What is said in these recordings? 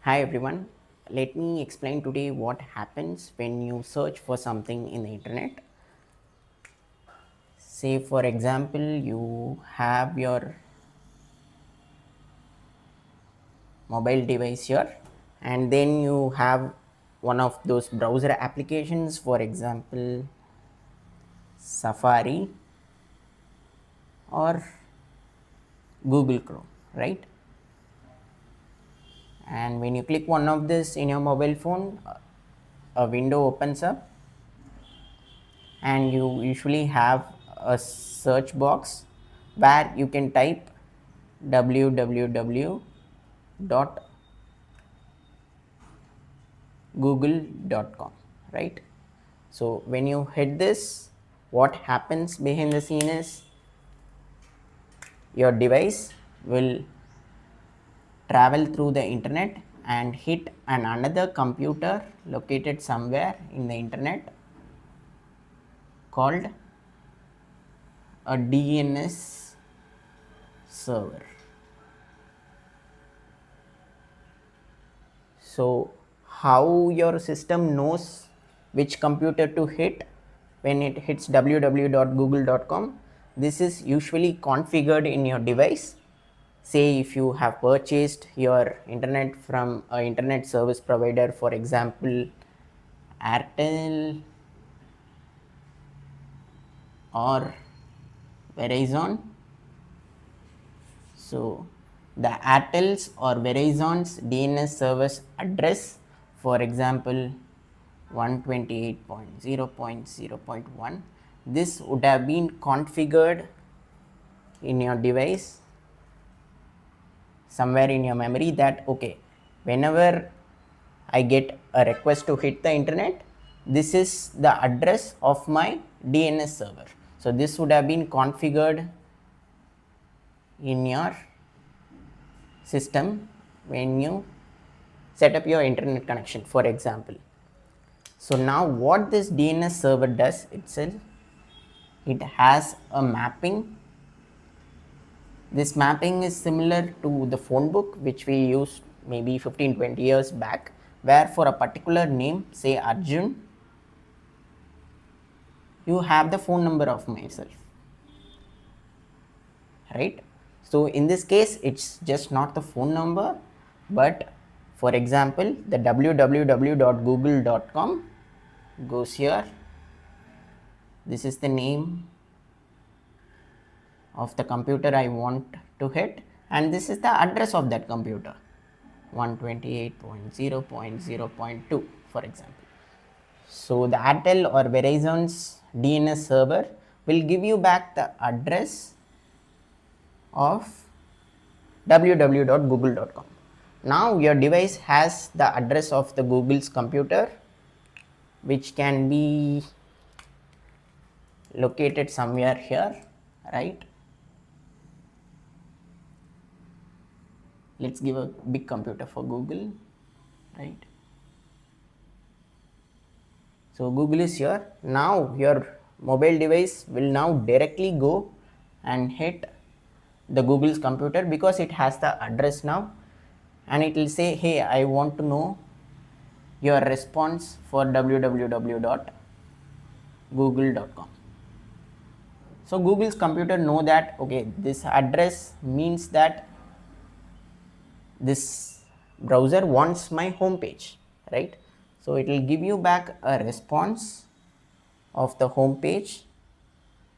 Hi everyone, let me explain today what happens when you search for something in the internet. Say for example, you have your mobile device here and then you have one of those browser applications, for example Safari or Google Chrome, right? And when you click one of this in your mobile phone, a window opens up and you usually have a search box where you can type www.google.com, right? So when you hit this, what happens behind the scene is your device will travel through the internet and hit another computer located somewhere in the internet called a DNS server. So how your system knows which computer to hit when it hits www.google.com, this is usually configured in your device. Say if you have purchased your internet from an internet service provider, for example Airtel or Verizon. So the Airtel's or Verizon's DNS service address, for example 128.0.0.1, this would have been configured in your device somewhere in your memory that okay, whenever I get a request to hit the internet, this is the address of my DNS server. So this would have been configured in your system when you set up your internet connection, for example. So now what this DNS server does itself, it has a mapping. This mapping is similar to the phone book which we used maybe 15-20 years back, where for a particular name, say Arjun, you have the phone number of myself, right? So in this case, it's just not the phone number, but for example, the www.google.com goes here. This is the name of the computer I want to hit, and this is the address of that computer, 128.0.0.2, for example. So the Airtel or Verizon's DNS server will give you back the address of www.google.com. Now your device has the address of the Google's computer, which can be located somewhere here, right? Let's give a big computer for Google, right? So Google is here. Now your mobile device will now directly go and hit the Google's computer because it has the address now, and it will say, hey, I want to know your response for www.google.com. So Google's computer know that okay, this address means that this browser wants my home page, right? So it will give you back a response of the home page,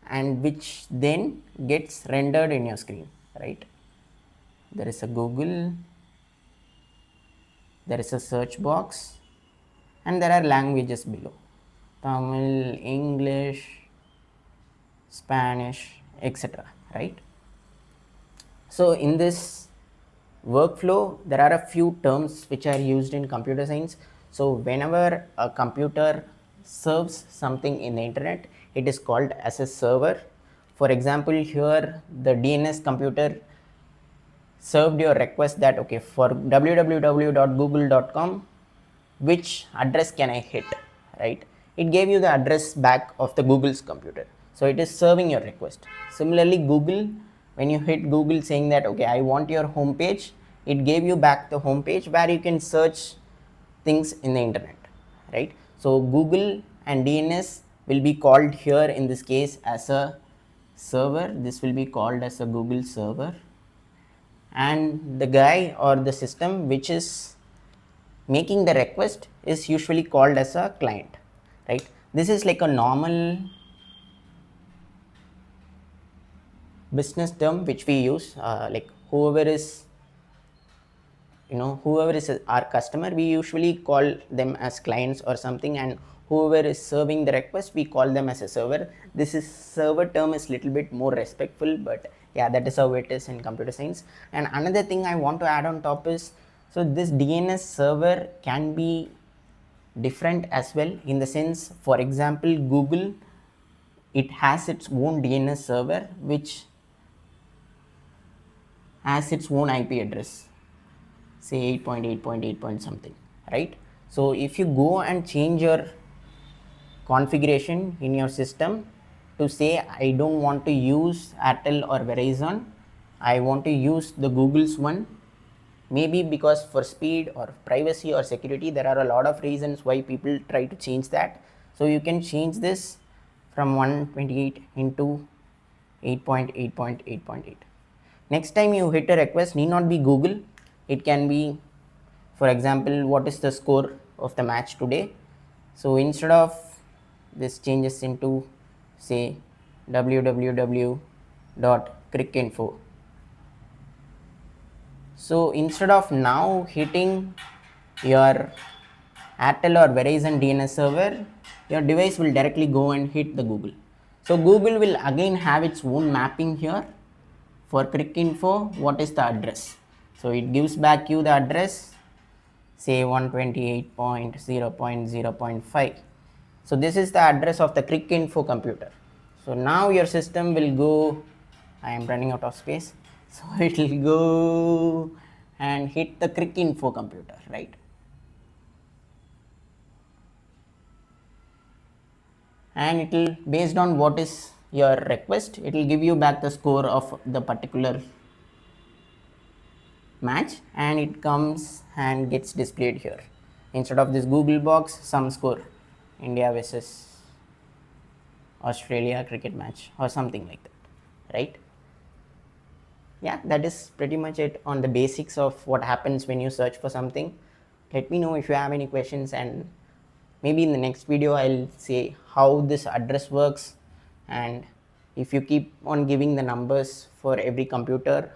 and which then gets rendered in your screen, right? There is a Google, there is a search box, and there are languages below: Tamil, English, Spanish, etc., right? So in this workflow, there are a few terms which are used in computer science. So whenever a computer serves something in the internet, it is called as a server. For example, here the DNS computer served your request that okay, for www.google.com, which address can I hit, right? It gave you the address back of the Google's computer. So it is serving your request. Similarly, Google, when you hit Google saying that okay, I want your home page, it gave you back the home page where you can search things in the internet, right? So Google and DNS will be called here in this case as a server. This will be called as a Google server, and the guy or the system which is making the request is usually called as a client, right? This is like a normal business term which we use, like whoever is our customer, we usually call them as clients or something, and whoever is serving the request, we call them as a server. This is server term is little bit more respectful, but yeah, that is how it is in computer science. And another thing I want to add on top is, so this DNS server can be different as well, in the sense, for example, Google, it has its own DNS server which has its own IP address, say 8.8.8 something, right? So if you go and change your configuration in your system to say, I don't want to use Airtel or Verizon, I want to use the Google's one, maybe because for speed or privacy or security, there are a lot of reasons why people try to change that. So you can change this from 128 into 8.8.8.8. Next time you hit a request, need not be Google, it can be, for example, what is the score of the match today. So instead of this, changes into say www.crickinfo. So instead of now hitting your Airtel or Verizon DNS server, your device will directly go and hit the Google. So Google will again have its own mapping here. For Crickinfo, what is the address? So it gives back you the address, say 128.0.0.5. So this is the address of the Crickinfo computer. So now your system will go, I am running out of space, so it will go and hit the Crickinfo computer, right? And it will, based on what is your request, it will give you back the score of the particular match, and it comes and gets displayed here. Instead of this Google box, some score, India versus Australia cricket match or something like that, right? Yeah, that is pretty much it on the basics of what happens when you search for something. Let me know if you have any questions, and maybe in the next video I'll say how this address works, and if you keep on giving the numbers for every computer,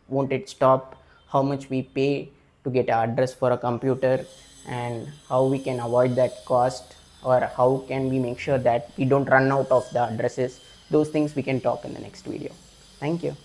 won't it stop, how much we pay to get an address for a computer, and how we can avoid that cost, or how can we make sure that we don't run out of the addresses. Those things we can talk in the next video. Thank you.